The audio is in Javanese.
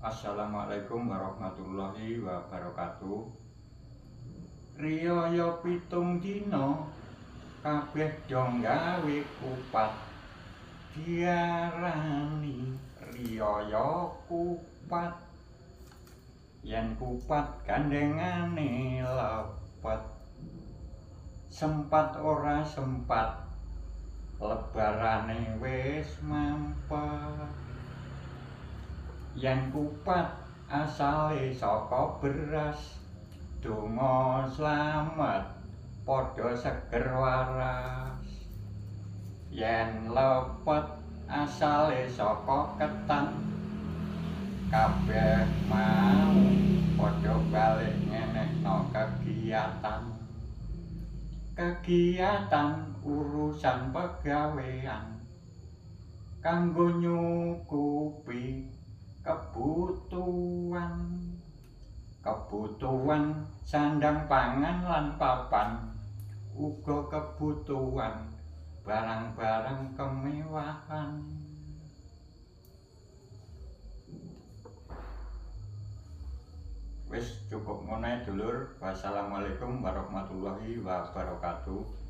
Assalamualaikum warahmatullahi wabarakatuh. Riyaya pitung dina kabeh dong gawe kupat, diarani riyaya kupat. Yen kupat gandengane lepet, sempat ora sempat, lebarane wis mampet. Yen kupat asale saka beras, donga slamet padha seger waras. Yen lepet asale saka ketan, kabeh mau padha balik ngenekno kegiatan. Kegiatan urusan pegawean kanggo nyukupi kebutuhan sandang pangan lan papan, uga kebutuhan barang-barang kemewahan. Wis cukup ngono ae dulur. Wassalamualaikum warahmatullahi wabarakatuh.